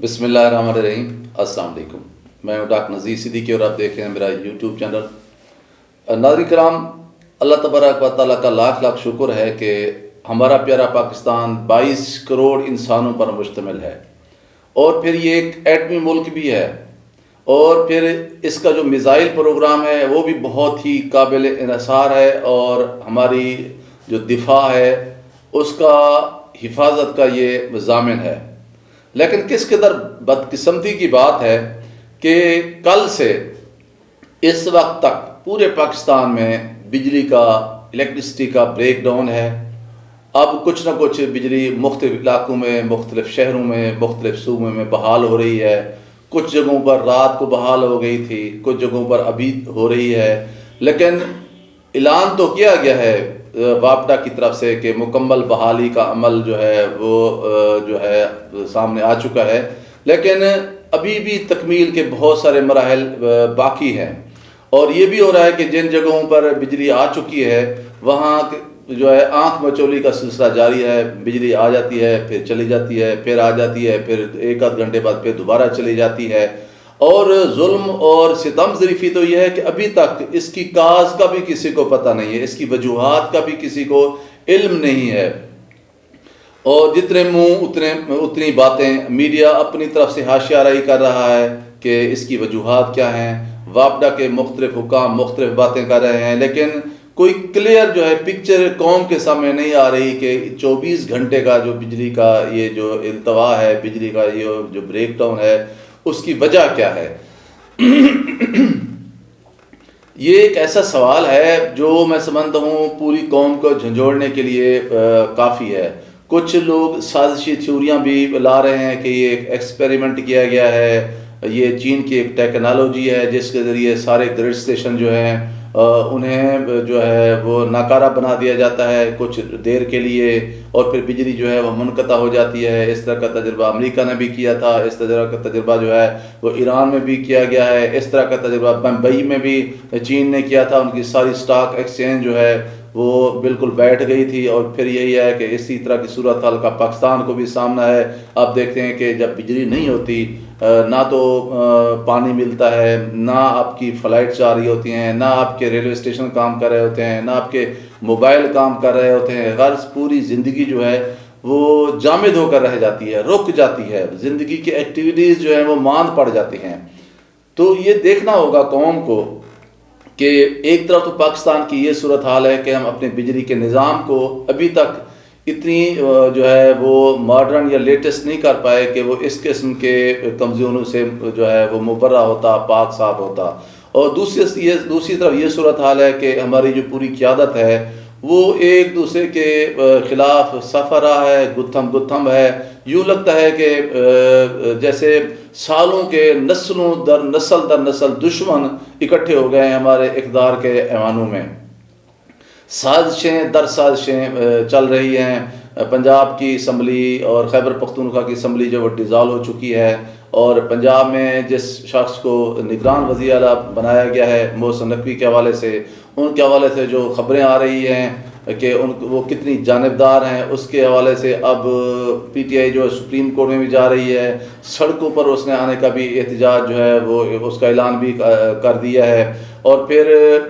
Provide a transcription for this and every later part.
बिस्मिल्लाहिर्रहमानिर्रहीम। अस्सलाम वालेकुम। मैं हूँ डॉक्टर नज़ीर सिद्दीकी और आप देख रहे हैं मेरा यूट्यूब चैनल। नाज़रीन किराम, अल्लाह तबारक व तआला का लाख लाख शुक्र है कि हमारा प्यारा पाकिस्तान 22 करोड़ इंसानों पर मुश्तमिल है और फिर ये एक एटमी मुल्क भी है और फिर इसका जो मिज़ाइल प्रोग्राम है वो भी बहुत ही काबिल इन्हिसार है और हमारी जो दिफा है उसका हिफाजत का ये ज़ामिन है। लेकिन किस कदर बदकिस्मती की बात है कि कल से इस वक्त तक पूरे पाकिस्तान में बिजली का इलेक्ट्रिसिटी का ब्रेक डाउन है। अब कुछ ना कुछ बिजली मुख्तलिफ इलाकों में, मुख्तलिफ शहरों में, मुख्तलिफ सूबों में बहाल हो रही है। कुछ जगहों पर रात को बहाल हो गई थी, कुछ जगहों पर अभी हो रही है। लेकिन ऐलान तो किया गया है वापडा की तरफ से कि मुकम्मल बहाली का अमल जो है वो जो है सामने आ चुका है, लेकिन अभी भी तकमील के बहुत सारे मराहल बाकी हैं। और ये भी हो रहा है कि जिन जगहों पर बिजली आ चुकी है वहाँ जो है आंख मचोली का सिलसिला जारी है। बिजली आ जाती है, फिर चली जाती है, फिर आ जाती है, फिर एक आध घंटे बाद फिर दोबारा चली जाती है। और जुल्म और सितम ज़रीफ़ी तो यह है कि अभी तक इसकी काज का भी किसी को पता नहीं है, इसकी वजूहात का भी किसी को इल्म नहीं है। और जितने मुँह उतनी बातें, मीडिया अपनी तरफ से हाशियाराई कर रहा है कि इसकी वजूहात क्या हैं। वापडा के मुख्तलिफ हुकाम मुख्तलिफ बातें कर रहे हैं, लेकिन कोई क्लियर जो है पिक्चर कौम के सामने नहीं आ रही कि 24 घंटे का जो बिजली का ये जो इल्तवा है, बिजली का ये जो ब्रेक डाउन है, उसकी वजह क्या है। ये एक ऐसा सवाल है जो मैं समझता हूँ पूरी कौम को झंझोड़ने के लिए काफ़ी है। कुछ लोग साजिशी थ्योरियाँ भी ला रहे हैं कि ये एक एक्सपेरिमेंट किया गया है, ये चीन की एक टेक्नोलॉजी है जिसके ज़रिए सारे ग्रिड स्टेशन जो हैं उन्हें जो है वो नाकारा बना दिया जाता है कुछ देर के लिए और फिर बिजली जो है वो मुनक़ता हो जाती है। इस तरह का तजुर्बा अमेरिका ने भी किया था, इस तरह का तजुर्बा जो है वो ईरान में भी किया गया है, इस तरह का तजुर्बा बम्बई में भी चीन ने किया था। उनकी सारी स्टॉक एक्सचेंज जो है वो बिल्कुल बैठ गई थी और फिर यही है कि इसी तरह की सूरत हाल का पाकिस्तान को भी सामना है। आप देखते हैं कि जब बिजली नहीं होती ना तो पानी मिलता है, ना आपकी फ़्लाइट जा रही होती हैं, ना आपके रेलवे स्टेशन काम कर रहे होते हैं, ना आपके मोबाइल काम कर रहे होते हैं। गर्ज़ पूरी ज़िंदगी जो है वो जामिद होकर रह जाती है, रुक जाती है, ज़िंदगी की एक्टिविटीज़ जो है वो मांद पड़ जाती हैं। तो ये देखना होगा कौम को कि एक तरफ तो पाकिस्तान की ये सूरत हाल है कि हम अपने बिजली के निज़ाम को अभी तक इतनी जो है वो मॉडर्न या लेटेस्ट नहीं कर पाए कि वो इस किस्म के कमज़ोरों से जो है वो मुबर्रा होता, पाक साफ होता। और दूसरी तरफ ये सूरत हाल है कि हमारी जो पूरी क़यादत है वो एक दूसरे के ख़िलाफ़ सफ़रा है, गुत्थम है। यूँ लगता है कि जैसे सालों के नस्लों दर नस्ल दुश्मन इकट्ठे हो गए हैं हमारे इक़्तिदार के ऐवानों में। साजिशें दर साजिशें चल रही हैं। पंजाब की असम्बली और खैबर पख्तूनख्वा की असम्बली जो वो डिज़ॉल्व हो चुकी है और पंजाब में जिस शख्स को निगरान वज़ीर आला बनाया गया है मोहसिन नकवी के हवाले से, उनके हवाले से जो ख़बरें आ रही हैं कि वो कितनी जानिबदार हैं, उसके हवाले से अब PTI जो है सुप्रीम कोर्ट में भी जा रही है। सड़कों पर उसने आने का भी एहतजाज जो है वो उसका ऐलान भी कर दिया है। और फिर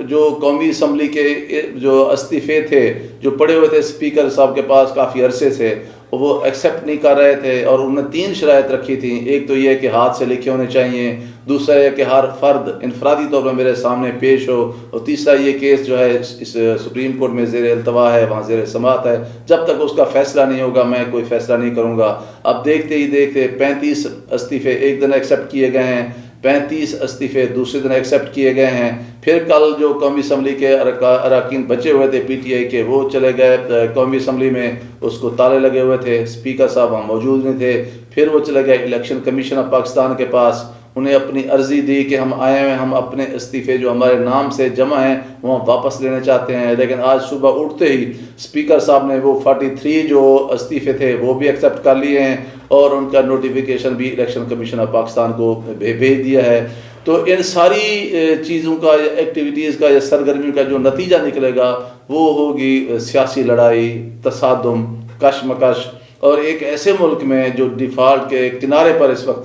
जो कौमी असम्बली के जो इस्तीफ़े थे जो पड़े हुए थे स्पीकर साहब के पास काफ़ी अरसे से, वो एक्सेप्ट नहीं कर रहे थे और उन्होंने 3 शराइत रखी थी। एक तो ये कि हाथ से लिखे होने चाहिए, दूसरा ये कि हर फ़र्द इनफरादी तौर पर मेरे सामने पेश हो, और तीसरा ये केस जो है इस सुप्रीम कोर्ट में ज़ेर इल्तवा है, वहाँ ज़ेर समाअत है। जब तक उसका फ़ैसला नहीं होगा मैं कोई फ़ैसला नहीं करूँगा। अब देखते ही देखते 35 इस्तीफ़े एक दिन एक्सेप्ट किए गए हैं, 35 इस्तीफ़े दूसरे दिन एक्सेप्ट किए गए हैं। फिर कल जो कौमी असम्बली के अरकान बचे हुए थे PTI के, वो चले गए कौमी असम्बली में, उसको ताले लगे हुए थे, स्पीकर साहब वहाँ मौजूद नहीं थे। फिर वो चले गए इलेक्शन कमीशन ऑफ पाकिस्तान के पास, उन्हें अपनी अर्ज़ी दी कि हम आए हैं, हम अपने इस्तीफ़े जो हमारे नाम से जमा हैं वो वापस लेना चाहते हैं। लेकिन आज सुबह उठते ही स्पीकर साहब ने वो 43 जो इस्तीफ़े थे वो भी एक्सेप्ट कर लिए हैं और उनका नोटिफिकेशन भी इलेक्शन कमीशन ऑफ पाकिस्तान को भेज दिया है। तो इन सारी चीज़ों का या एक्टिविटीज़ का या सरगर्मियों का जो नतीजा निकलेगा वो होगी सियासी लड़ाई, तसादुम, कशमकश और एक ऐसे मुल्क में जो डिफ़ॉल्ट के किनारे पर इस वक्त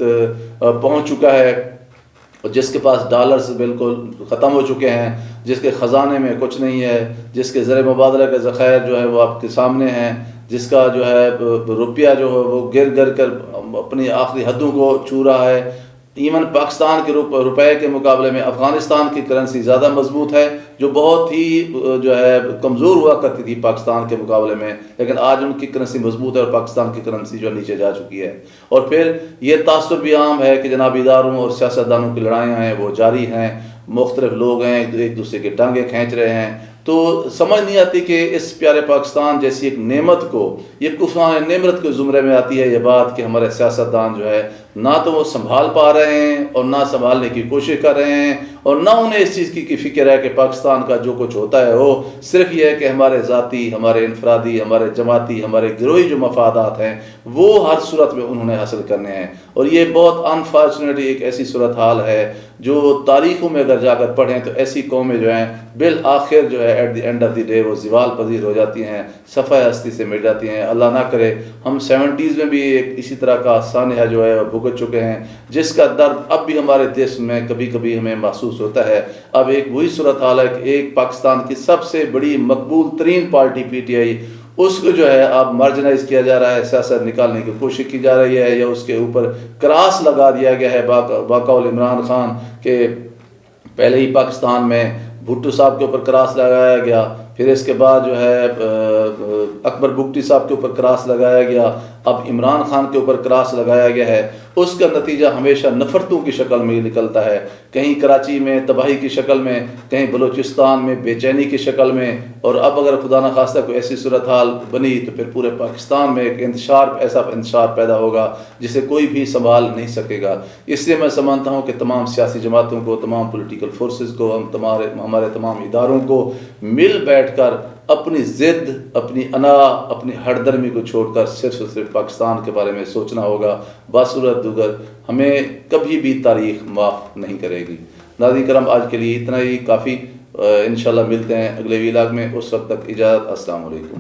पहुंच चुका है, जिसके पास डॉलर्स बिल्कुल ख़त्म हो चुके हैं, जिसके ख़जाने में कुछ नहीं है, जिसके ज़र मुबादला के ज़ख़ायर जो है वो आपके सामने हैं, जिसका जो है रुपया जो है वो गिर गिर कर अपनी आखिरी हदों को छू रहा है। इवन पाकिस्तान के रुपए के मुकाबले में अफ़गानिस्तान की करेंसी ज़्यादा मजबूत है, जो बहुत ही जो है कमज़ोर हुआ करती थी पाकिस्तान के मुकाबले में, लेकिन आज उनकी करेंसी मजबूत है और पाकिस्तान की करेंसी जो नीचे जा चुकी है। और फिर ये तासुर भी आम है कि जनाब इदारों और सियासतदानों की लड़ाइयाँ हैं वो जारी हैं, मुख्तलिफ लोग हैं एक दूसरे के टांगे खींच रहे हैं। तो समझ नहीं आती कि इस प्यारे पाकिस्तान जैसी एक नेमत को, ये कुफान नेमत के ज़ुमरे में आती है ये बात कि हमारे सियासतदान जो है ना तो वो संभाल पा रहे हैं और ना संभालने की कोशिश कर रहे हैं, और ना उन्हें इस चीज़ की फ़िक्र है कि पाकिस्तान का जो कुछ होता है वो सिर्फ ये है कि हमारे ज़ाती, हमारे इनफरादी, हमारे जमाती, हमारे गिरोही जो मफादात हैं वो हर सूरत में उन्होंने हासिल करने हैं। और ये बहुत अनफॉर्चुनेटली एक ऐसी सूरत हाल है जो तारीख़ों में अगर जाकर पढ़ें तो ऐसी कौमें जो हैं बिल आखिर जो है at the end of the day वो ज़वाल पजीर हो जाती हैं, सफ़ाए हस्ती से मिट जाती हैं। अल्लाह ना करे हम 70s में भी एक इसी तरह का सानहा जो है भुगत चुके हैं, जिसका दर्द अब भी हमारे देश में कभी कभी हमें महसूस होता है। अब एक वही सूरत हाल है कि एक पाकिस्तान की सबसे बड़ी मकबूल तरीन पार्टी PTI, उसको जो है अब मार्जिनाइज किया जा रहा है, सियासत निकालने की कोशिश की जा रही है, या उसके ऊपर क्रॉस लगा दिया गया है बाकाउल इमरान खान के। पहले ही पाकिस्तान में भुट्टो साहब के ऊपर क्रॉस लगाया गया, फिर इसके बाद जो है अकबर बुगटी साहब के ऊपर क्रॉस लगाया गया, अब इमरान खान के ऊपर क्रॉस लगाया गया है। उसका नतीजा हमेशा नफ़रतों की शक्ल में निकलता है, कहीं कराची में तबाही की शक्ल में, कहीं बलूचिस्तान में बेचैनी की शक्ल में, और अब अगर खुदा न खास्ता कोई ऐसी सूरत हाल बनी तो फिर पूरे पाकिस्तान में एक ऐसा इंतशार पैदा होगा जिसे कोई भी संभाल नहीं सकेगा। इसलिए मैं समझता हूँ कि तमाम सियासी जमातों को, तमाम पॉलिटिकल फोर्सेस को, हमारे तमाम इदारों को मिल बैठकर अपनी ज़िद, अपनी अना, अपनी हरदर्मी को छोड़कर सिर्फ और सिर्फ पाकिस्तान के बारे में सोचना होगा। बासूरत दुगर हमें कभी भी तारीख़ माफ़ नहीं करेगी। नाज़रीन करम, आज के लिए इतना ही काफ़ी। इंशाल्लाह मिलते हैं अगले व्लॉग में, उस वक्त तक इजाज़त। अस्सलाम वालेकुम।